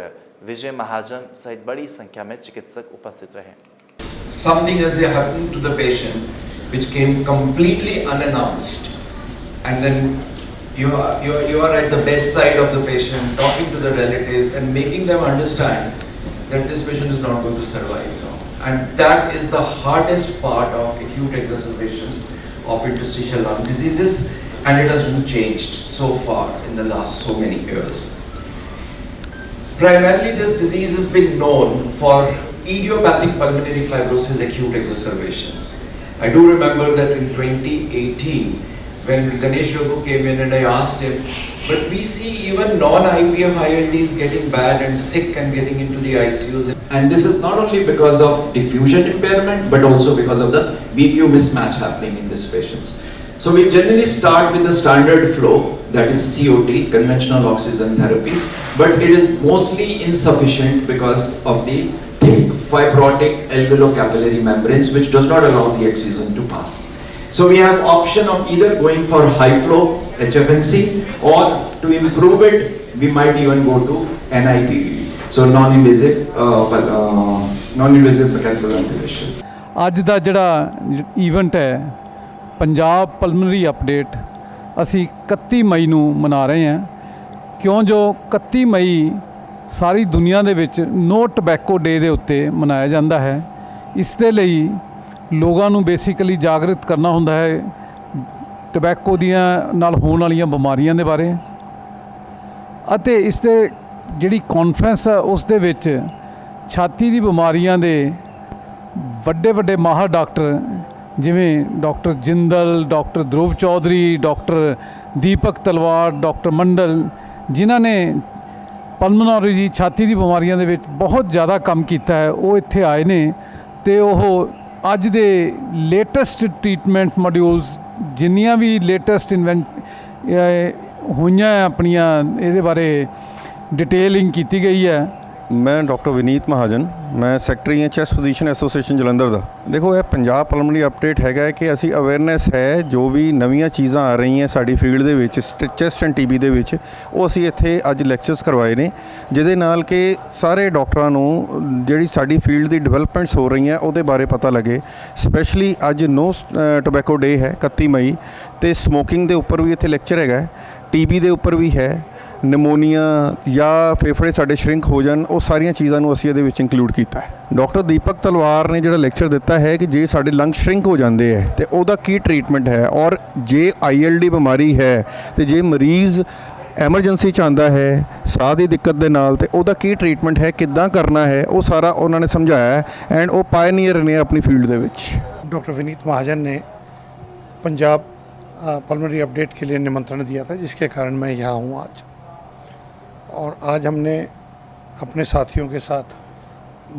Vijay Mahajan सहित बड़ी संख्या में चिकित्सक उपस्थित रहे। Something has happened to the patient which came completely unannounced, and then you are at the bedside of the patient, talking to the relatives and making them understand that this patient is not going to survive. And that is the hardest part of acute exacerbation of interstitial lung diseases, and it hasn't changed so far in the last so many years. Primarily, this disease has been known for idiopathic pulmonary fibrosis acute exacerbations. I do remember that in 2018, when Ganesh Raghu came in and I asked him, but we see even non-IPF ILDs getting bad and sick and getting into the ICUs. And this is not only because of diffusion impairment, but also because of the BPO mismatch happening in these patients. So we generally start with the standard flow, that is COT, conventional oxygen therapy, but it is mostly insufficient because of the thick fibrotic alveolo-capillary membranes, which does not allow the oxygen to pass. So we have option of either going for high flow HFNC, or to improve it, we might even go to NIPV. So non-invasive mechanical ventilation. ਅੱਜ ਦਾ ਜਿਹੜਾ event ਹੈ Punjab pulmonary update ਅਸੀਂ 31 ਮਈ ਨੂੰ ਮਨਾ ਰਹੇ ਹਾਂ, ਕਿਉਂ ਜੋ 31 ਮਈ ਸਾਰੀ ਦੁਨੀਆ ਦੇ ਵਿੱਚ ਨੋ ਟobacco ਡੇ ਦੇ ਉੱਤੇ ਮਨਾਇਆ ਜਾਂਦਾ ਹੈ। ਇਸ ਦੇ ਲਈ ਲੋਕਾਂ ਨੂੰ ਬੇਸਿਕਲੀ ਜਾਗਰਿਤ ਕਰਨਾ ਹੁੰਦਾ ਹੈ ਟobacco ਦੀਆਂ ਨਾਲ ਹੋਣ ਵਾਲੀਆਂ ਬਿਮਾਰੀਆਂ ਦੇ ਬਾਰੇ, ਅਤੇ ਇਸ ਦੇ ਜਿਹੜੀ ਕਾਨਫਰੰਸ ਹੈ ਉਸ ਦੇ ਵਿੱਚ ਛਾਤੀ ਦੀ ਬਿਮਾਰੀਆਂ ਦੇ ਵੱਡੇ ਵੱਡੇ ਮਾਹਰ ਡਾਕਟਰ ਜਿਵੇਂ ਡਾਕਟਰ ਜਿੰਦਲ, ਡਾਕਟਰ ਧਰੁਵ ਚੌਧਰੀ, ਡਾਕਟਰ ਦੀਪਕ ਤਲਵਾੜ, ਡਾਕਟਰ ਮੰਡਲ, ਜਿਨ੍ਹਾਂ ਨੇ ਪਲਮੋਨਰੀ ਛਾਤੀ ਦੀ ਬਿਮਾਰੀਆਂ ਦੇ ਵਿੱਚ ਬਹੁਤ ਜ਼ਿਆਦਾ ਕੰਮ ਕੀਤਾ ਹੈ, ਉਹ ਇੱਥੇ ਆਏ ਨੇ ਅਤੇ ਉਹ ਅੱਜ ਦੇ ਲੇਟੈਸਟ ਟ੍ਰੀਟਮੈਂਟ ਮੋਡਿਊਲਸ ਜਿੰਨੀਆਂ ਵੀ ਲੇਟੈਸਟ ਹੋਈਆਂ ਆਪਣੀਆਂ ਇਹਦੇ ਬਾਰੇ ਡਿਟੇਲਿੰਗ ਕੀਤੀ ਗਈ ਹੈ। ਮੈਂ ਡਾਕਟਰ ਵਿਨੀਤ ਮਹਾਜਨ, ਮੈਂ ਸੈਕਟਰੀ ਹਾਂ ਚੈਸਟ ਫਿਜ਼ੀਸ਼ੀਅਨ ਐਸੋਸੀਏਸ਼ਨ ਜਲੰਧਰ ਦਾ। ਦੇਖੋ, ਇਹ ਪੰਜਾਬ ਪਲਮਨਰੀ ਅਪਡੇਟ ਹੈਗਾ ਕਿ ਅਸੀਂ ਅਵੇਅਰਨੈਸ ਹੈ, ਜੋ ਵੀ ਨਵੀਆਂ ਚੀਜ਼ਾਂ ਆ ਰਹੀਆਂ ਸਾਡੀ ਫੀਲਡ ਦੇ ਵਿੱਚ ਚੈਸਟ ਐਂਡ TB ਦੇ ਵਿੱਚ, ਉਹ ਅਸੀਂ ਇੱਥੇ ਅੱਜ ਲੈਕਚਰਸ ਕਰਵਾਏ ਨੇ, ਜਿਹਦੇ ਨਾਲ ਕਿ ਸਾਰੇ ਡਾਕਟਰਾਂ ਨੂੰ ਜਿਹੜੀ ਸਾਡੀ ਫੀਲਡ ਦੀ ਡਿਵੈਲਪਮੈਂਟਸ ਹੋ ਰਹੀਆਂ ਉਹਦੇ ਬਾਰੇ ਪਤਾ ਲੱਗੇ। ਸਪੈਸ਼ਲੀ ਅੱਜ ਨੋ ਟੋਬੈਕੋ ਡੇ ਹੈ 31 ਮਈ, ਤੇ ਸਮੋਕਿੰਗ ਦੇ ਉੱਪਰ ਵੀ ਇੱਥੇ ਲੈਕਚਰ ਹੈਗਾ, TB ਦੇ ਉੱਪਰ ਵੀ ਹੈ, ਨਿਮੋਨੀਆ ਜਾਂ ਫੇਫੜੇ ਸਾਡੇ ਸ਼ਰਿੰਕ ਹੋ ਜਾਣ, ਉਹ ਸਾਰੀਆਂ ਚੀਜ਼ਾਂ ਨੂੰ ਅਸੀਂ ਇਹਦੇ ਵਿੱਚ ਇੰਕਲੂਡ ਕੀਤਾ ਹੈ। ਡਾਕਟਰ ਦੀਪਕ ਤਲਵਾਰ ਨੇ ਜਿਹੜਾ ਲੈਕਚਰ ਦਿੱਤਾ ਹੈ ਕਿ ਜੇ ਸਾਡੇ ਲੰਗ ਸ਼ਰਿੰਕ ਹੋ ਜਾਂਦੇ ਹੈ ਤੇ ਉਹਦਾ ਕੀ ਟ੍ਰੀਟਮੈਂਟ ਹੈ, ਔਰ ਜੇ ILD ਬਿਮਾਰੀ ਹੈ ਤੇ ਜੇ ਮਰੀਜ਼ ਐਮਰਜੈਂਸੀ 'ਚ ਆਉਂਦਾ ਹੈ ਸਾਹ ਦੀ ਦਿੱਕਤ ਦੇ ਨਾਲ, ਤੇ ਉਹਦਾ ਕੀ ਟ੍ਰੀਟਮੈਂਟ ਹੈ, ਕਿੱਦਾਂ ਕਰਨਾ ਹੈ, ਉਹ ਸਾਰਾ ਉਹਨਾਂ ਨੇ ਸਮਝਾਇਆ ਹੈ। ਐਂਡ ਉਹ ਪਾਇਨੀਅਰ ਨੇ ਆਪਣੀ फील्ड ਦੇ ਵਿੱਚ। डॉक्टर विनीत महाजन ने पंजाब पल्मोनरी अपडेट के लिए निमंत्रण दिया था, जिसके कारण मैं यहाँ हूँ आज। और आज हमने अपने साथियों के साथ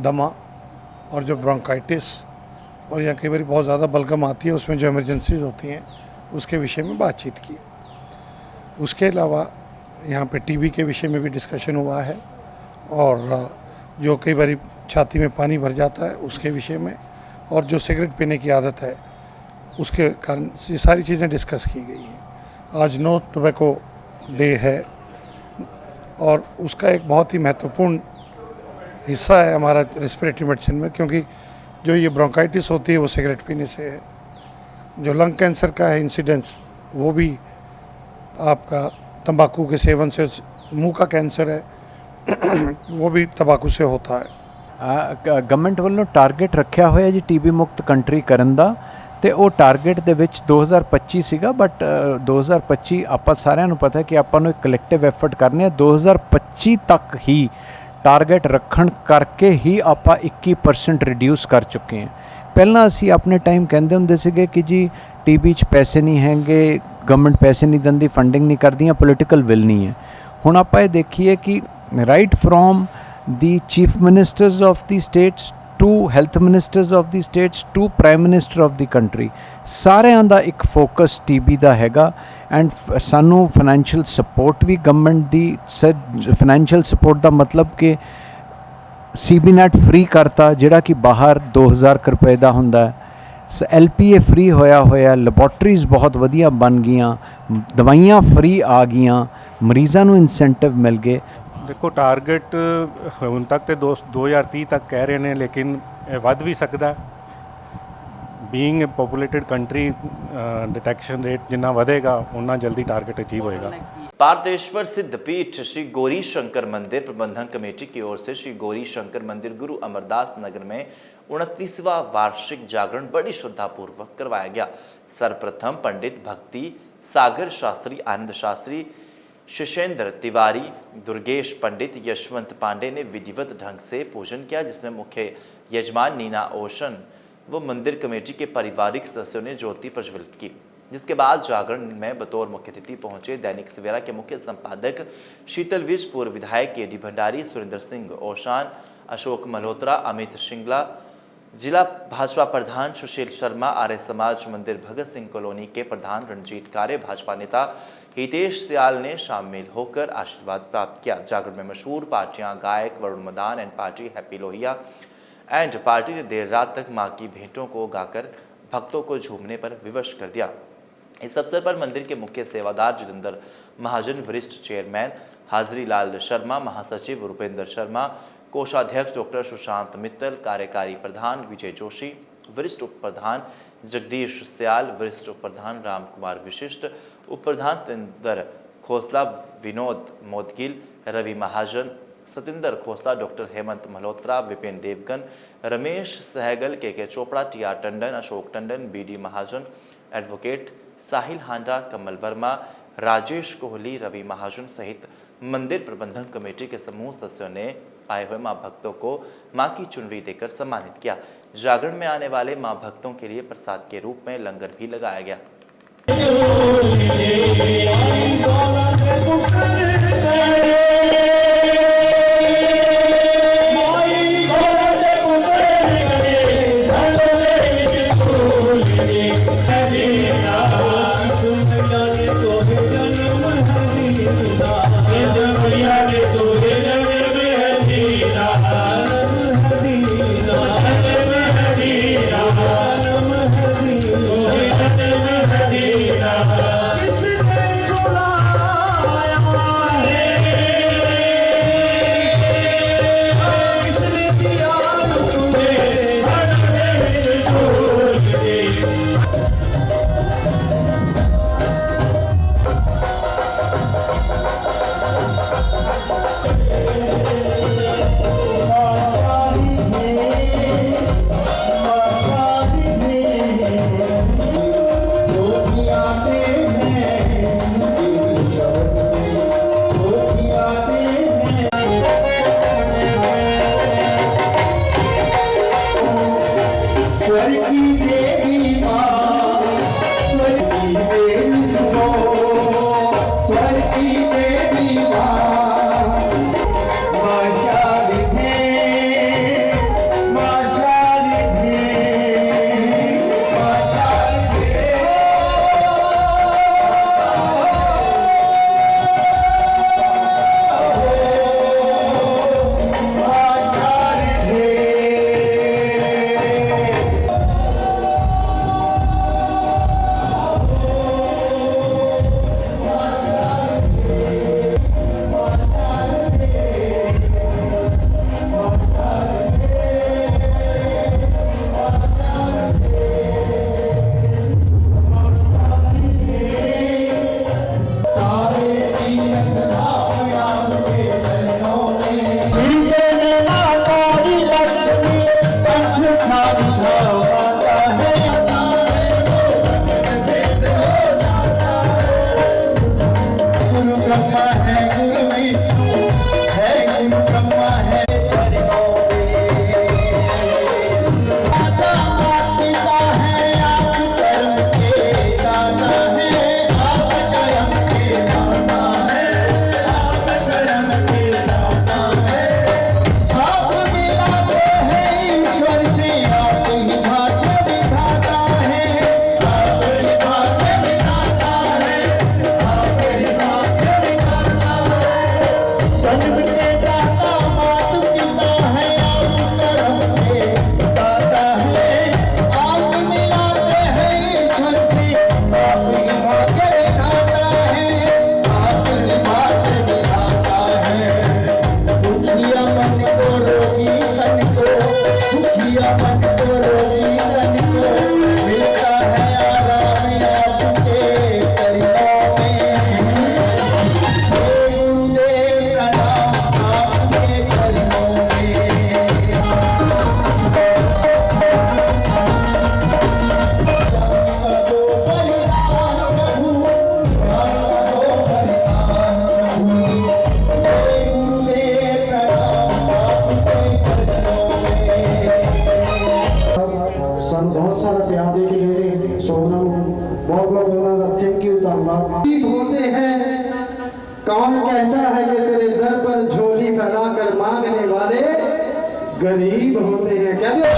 दमा और जो ब्रोंकाइटिस और या कई बार बहुत ज़्यादा बलगम आती है, उसमें जो इमरजेंसीज होती हैं, उसके विषय में बातचीत की। उसके अलावा यहाँ पे TB के विषय में भी डिस्कशन हुआ है, और जो कई बार छाती में पानी भर जाता है उसके विषय में, और जो सिगरेट पीने की आदत है उसके कारण ये सारी चीज़ें डिस्कस की गई हैं। आज नो टोबैको डे है, और उसका एक बहुत ही महत्वपूर्ण हिस्सा है हमारा रेस्पिरेटरी मेडिसिन में, क्योंकि जो ये ब्रोंकाइटिस होती है वो सिगरेट पीने से है। जो लंग कैंसर का है इंसिडेंस, वो भी आपका तंबाकू के सेवन से, मुंह का कैंसर है वो भी तंबाकू से होता है। गवर्नमेंट वालों टारगेट रखा होया जी TB मुक्त कंट्री करन दा, ਤੇ ਉਹ ਟਾਰਗੇਟ ਦੇ ਵਿੱਚ 2025 ਸੀਗਾ, ਬਟ 2025 ਆਪਾਂ ਸਾਰਿਆਂ ਨੂੰ ਪਤਾ ਕਿ ਆਪਾਂ ਨੂੰ ਇੱਕ ਕਲੈਕਟਿਵ ਐਫਰਟ ਕਰਨੇ ਆ। 2025 ਤੱਕ ਹੀ ਟਾਰਗੇਟ ਰੱਖਣ ਕਰਕੇ ਹੀ ਆਪਾਂ 21% ਰਿਡਿਊਸ ਕਰ ਚੁੱਕੇ ਹਾਂ। ਪਹਿਲਾਂ ਅਸੀਂ ਆਪਣੇ ਟਾਈਮ ਕਹਿੰਦੇ ਹੁੰਦੇ ਸੀਗੇ ਕਿ ਜੀ TB 'ਚ ਪੈਸੇ ਨਹੀਂ ਹੈਗੇ, ਗਵਰਨਮੈਂਟ ਪੈਸੇ ਨਹੀਂ ਦਿੰਦੀ, ਫੰਡਿੰਗ ਨਹੀਂ ਕਰਦੀਆਂ, ਪੋਲੀਟੀਕਲ ਵਿਲ ਨਹੀਂ ਹੈ। ਹੁਣ ਆਪਾਂ ਇਹ ਦੇਖੀਏ ਕਿ right from the chief ministers of the states to health ministers of the states to prime minister of the country, सारिਆਂ ਦਾ ਇੱਕ ਫੋਕਸ TB ਦਾ ਹੈਗਾ। ਐਂਡ ਸਾਨੂੰ ਫਾਈਨੈਂਸ਼ੀਅਲ ਸਪੋਰਟ ਵੀ ਗਵਰਨਮੈਂਟ ਦੀ, ਫਾਈਨੈਂਸ਼ੀਅਲ ਸਪੋਰਟ ਦਾ ਮਤਲਬ ਕਿ CB ਫ੍ਰੀ ਕਰਤਾ, ਜਿਹੜਾ ਕਿ ਬਾਹਰ 2000 ਰੁਪਏ ਦਾ ਹੁੰਦਾ ਹੈ। LPA ਫ੍ਰੀ ਹੋਇਆ, ਲੈਬੋਰਟਰੀਜ਼ ਬਹੁਤ ਵਧੀਆ ਬਣ ਗਈਆਂ, ਦਵਾਈਆਂ ਫ੍ਰੀ ਆ ਗਈਆਂ, ਮਰੀਜ਼ਾਂ ਨੂੰ ਇਨਸੈਂਟਿਵ ਮਿਲ ਗਏ। देखो टारगेट ਹੁਣ ਤੱਕ ਤੇ 2030 ਤੱਕ ਕਹਿ ਰਹੇ ਨੇ, ਲੇਕਿਨ ਇਹ ਵੱਧ ਵੀ ਸਕਦਾ। Being a populated country, detection rate जितना ਵਧੇਗਾ उतना जल्दी टारगेट अचीव होएगा। पारदेश्वर सिद्धपीठ श्री गौरी शंकर मंदिर प्रबंधन कमेटी की ओर से श्री गौरी शंकर मंदिर गुरु अमरदास नगर में 29वां वार्षिक जागरण बड़ी श्रद्धापूर्वक करवाया गया। सर्वप्रथम पंडित भक्ति सागर शास्त्री, आनंद शास्त्री, शिशेंद्र तिवारी, दुर्गेश पंडित, यशवंत पांडे ने विधिवत ढंग से पूजन किया, जिसमें मुख्य यजमान नीना ओशन व मंदिर कमेटी के पारिवारिक सदस्यों ने ज्योति प्रज्वलित की। जिसके बाद जागरण में बतौर मुख्य अतिथि पहुंचे दैनिक सवेरा के मुख्य संपादक शीतल विज, पूर्व विधायक KD भंडारी, सुरेंद्र सिंह ओशान, अशोक मल्होत्रा, अमित श्रृंगला, जिला भाजपा प्रधान सुशील शर्मा, आर्य समाज मंदिर भगत सिंह कॉलोनी के प्रधान रणजीत कारे, भाजपा नेता हितेश सियाल ने शामिल होकर आशीर्वाद प्राप्त किया। जागरण में मशहूर पार्टियां गायक Varun Madan and party happy Lohia and party ने देर रात तक मां की भेंटों को गाकर भक्तों को झूमने पर विवश कर दिया। इस अवसर पर मंदिर के मुख्य सेवादार जितेंद्र महाजन, वरिष्ठ चेयरमैन हाजरी लाल शर्मा, महासचिव रूपेंद्र शर्मा, कोषाध्यक्ष डॉक्टर सुशांत मित्तल, कार्यकारी प्रधान विजय जोशी, वरिष्ठ उप प्रधान जगदीश सियाल, वरिष्ठ उप प्रधान राम कुमार विशिष्ट, उप प्रधान Satender Khosla, Vinod Modgil, Ravi Mahajan, Satender Khosla, doctor Hemant Malhotra, Vipin Devgan, Ramesh Sehgal, KK Chopra, TR Tandon, Ashok Tandon, BD Mahajan, advocate Sahil Handa, Kamal Verma, Rajesh Kohli, Ravi Mahajan सहित मंदिर प्रबंधन कमेटी के समूह सदस्यों ने आए हुए मां भक्तों को मां की चुनरी देकर सम्मानित किया। जागरण में आने वाले मां भक्तों के लिए प्रसाद के रूप में लंगर भी लगाया गया। जन्म कौन कहता है कि तेरे दर पर झोली फैला कर मांगने वाले गरीब होते हैं? कहते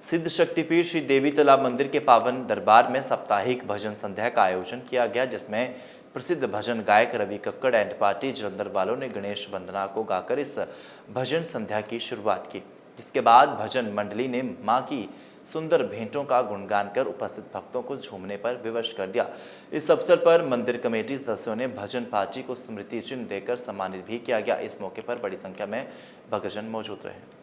सिद्ध शक्तिपीठ श्री देवी तालाब मंदिर के पावन दरबार में साप्ताहिक भजन संध्या का आयोजन किया गया, जिसमें प्रसिद्ध भजन गायक रवि कक्कड़ एंड पार्टी जलंधर वालों ने गणेश वंदना को गाकर इस भजन संध्या की शुरुआत की। जिसके बाद भजन मंडली ने मां की सुंदर भेंटों का गुणगान कर उपस्थित भक्तों को झूमने पर विवश कर दिया। इस अवसर पर मंदिर कमेटी सदस्यों ने भजन पार्टी को स्मृति चिन्ह देकर सम्मानित भी किया गया। इस मौके पर बड़ी संख्या में भक्तजन मौजूद रहे।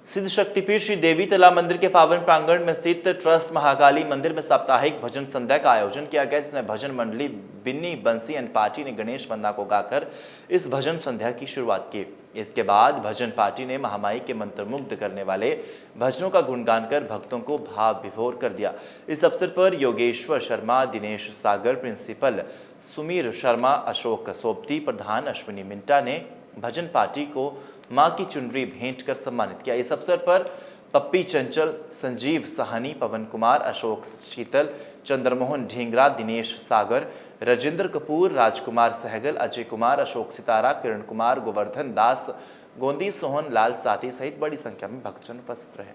सिद्ध शक्तिपीठ श्री देवी तला मंदिर के पावन प्रांगण में स्थित ट्रस्ट महाकाली मंदिर में साप्ताहिक भजन संध्या का आयोजन किया गया, जिसमें भजन मंडली बिन्नी बंसी एंड पार्टी ने गणेश वंदना को गाकर इस भजन संध्या की शुरुआत की। इसके बाद भजन पार्टी ने महामाई के मंत्रमुग्ध करने वाले भजनों का गुणगान कर भक्तों को भाव विभोर कर दिया। इस अवसर पर योगेश्वर शर्मा, दिनेश सागर, प्रिंसिपल सुमीर शर्मा, अशोक सोपती, प्रधान अश्विनी मिंटा ने भजन पार्टी को मां की चुनरी भेंट कर सम्मानित किया। इस अवसर पर पप्पी चंचल, संजीव सहानी, पवन कुमार, अशोक शीतल, चंद्रमोहन ढींगरा, दिनेश सागर, राजेंद्र कपूर, राजकुमार सहगल, अजय कुमार, अशोक सितारा, किरण कुमार, गोवर्धन दास, गोंदी सोहन लाल साथी सहित बड़ी संख्या में भक्तजन उपस्थित रहे।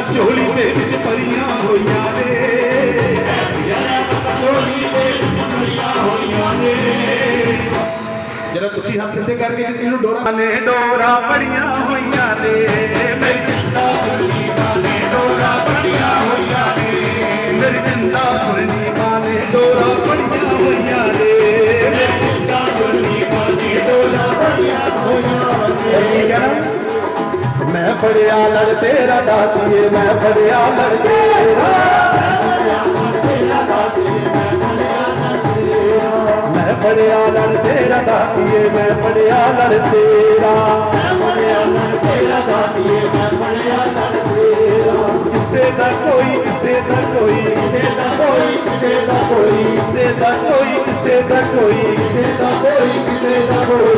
झोली दे विच परियां होइयां ने, झोली दे विच परियां होइयां ने। जरा तुसी हाथ सीधे करके इन्हू डोरा ने, डोरा बड़ियां होइयां ने, मेरी जिंदा पूर्णिमा ने डोरा बड़ियां होइयां ने, मेरी जिंदा पूर्णिमा ने डोरा बड़ियां होइयां ने, मेरी जिंदा पूर्णिमा ने डोरा बड़ियां होइयां ने। मैं पढ़िया लड़ तेरा दातिए, मैं पढ़िया लड़ तेरा, मैं पढ़िया लड़ तेरा दातिए, मैं पढ़िया लड़ तेरा, किसे दा कोई, किसे दा कोई, किसे दा कोई, किसे दा कोई, किसे दा कोई, किसे दा कोई, किसे दा कोई, किसे दा कोई।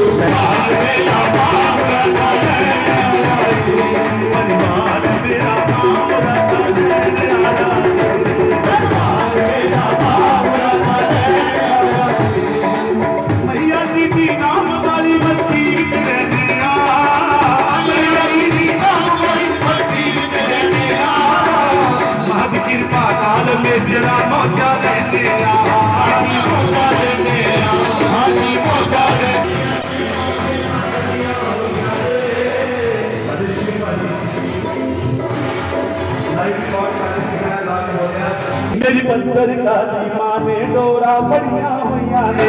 परिवार मेरा बावरा मैया जी की नाम वाली बस्ती विच रहने आ, मैया जी की नाम वाली बस्ती विच रहने आ, मां दी कृपा नाल मेजरा मौजा रहने आ, मौजा रहने आ, मौजा रहने। मेरी पत्थर काली मां ने डोरा बड़ियां होइयां ने,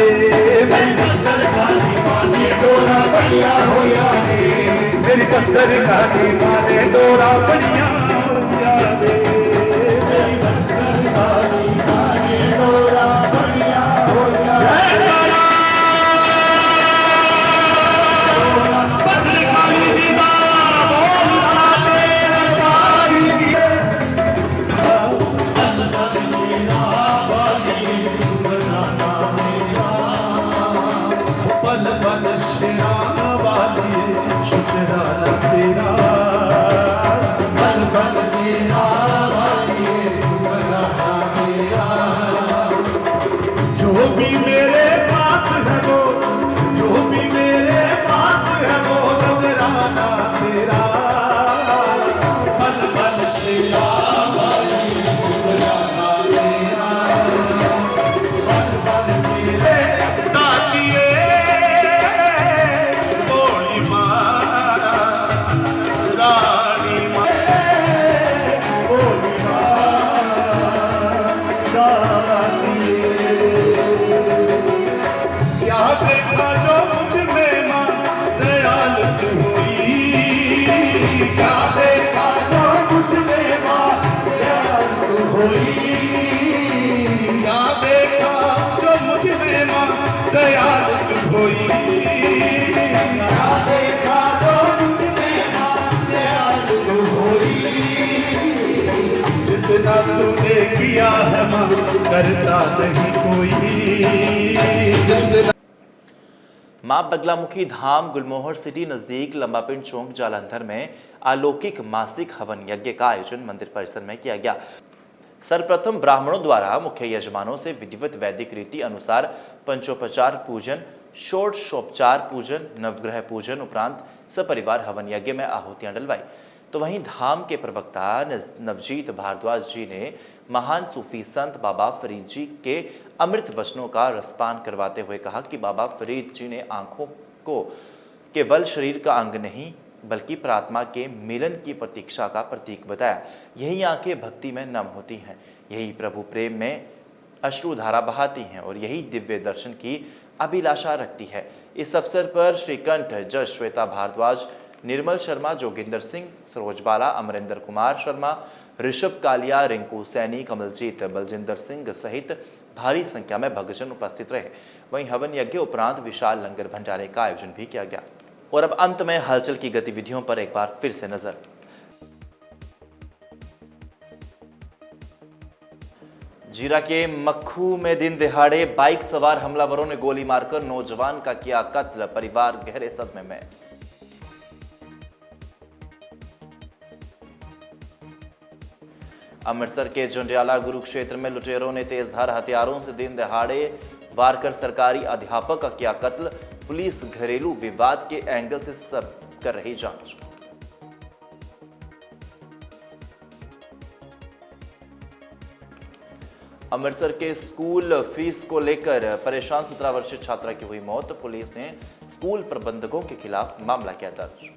मेरी पत्थर काली मां ने डोरा बड़ियां होइयां ने, मेरी पत्थर काली मां ने डोरा बड़ियां होइयां ने, मेरी पत्थर काली मां ने डोरा बड़ियां होइयां ने। पत्थर काली जी दा बोल साथे रवाजी पल पल शेरा वाली शुक्राना तेरा, पल पल शेरा वाली शुक्राना तेरा। जो भी मेरे पास है वो, जो भी मेरे पास है वो नजराना तेरा, पल पल शेरा वाली शुक्राना तेरा, पल पल शेरे दातिए भोली मां रानी मां, भोली मां रानी। क्या देखा जो मुझ में मां दयाल तू हुई, क्या देखा जो मुझ में मां दयाल तू हुई, क्या देखा जो मुझ में मां आदत होई देखा तो मुझमें आदत होई जितना तूने किया है मां करता नहीं कोई। मां बगलामुखी धाम गुलमोहर सिटी नजदीक लंबापिंड चौक जालंधर में अलौकिक मासिक हवन यज्ञ का आयोजन मंदिर परिसर में किया गया। सर्वप्रथम ब्राह्मणों द्वारा मुख्य यजमानों से विधिवत वैदिक रीति अनुसार पंचोपचार पूजन, षोडशोपचार पूजन, नवग्रह पूजन उपरांत सपरिवार हवन यज्ञ में आहुतियां डलवाई। तो वहीं धाम के प्रवक्ता नवजीत भारद्वाज जी ने महान सूफी संत बाबा फरीद जी के अमृत वचनों का रसपान करवाते हुए कहा कि बाबा फरीद जी ने आंखों को केवल शरीर का अंग नहीं बल्कि प्रात्मा के मिलन की प्रतीक्षा का प्रतीक बताया। यही आंखें भक्ति में नम होती हैं, यही प्रभु प्रेम में अश्रुधारा बहाती हैं और यही दिव्य दर्शन की अभिलाषा रखती है। इस अवसर पर श्रीकंठ जज श्वेता भारद्वाज, निर्मल शर्मा, जोगिंदर सिंह, सरोज बाला, अमरिंदर कुमार शर्मा, ऋषभ कालिया, रिंकू सैनी, कमलजीत, बलजिंदर सिंह सहित भारी संख्या में भक्तजन उपस्थित रहे। वहीं हवन यज्ञ उपरांत विशाल लंगर भंडारे का आयोजन भी किया गया। और अब अंत में हलचल की गतिविधियों पर एक बार फिर से नजर। जीरा के मक्खू में दिन दिहाड़े बाइक सवार हमलावरों ने गोली मारकर नौजवान का किया कत्ल, परिवार गहरे सदमे में। अमृतसर के जंडियाला गुरु क्षेत्र में लुटेरों ने तेजधार हथियारों से दिन दहाड़े वार कर सरकारी अध्यापक का किया कत्ल, पुलिस घरेलू विवाद के एंगल से सब कर रही जांच। अमृतसर के स्कूल फीस को लेकर परेशान 17 वर्षीय छात्रा की हुई मौत, पुलिस ने स्कूल प्रबंधकों के खिलाफ मामला किया दर्ज।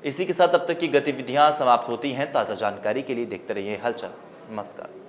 इसी के साथ अब तक की गतिविधियां समाप्त होती हैं। ताजा जानकारी के लिए देखते रहिए हलचल। नमस्कार।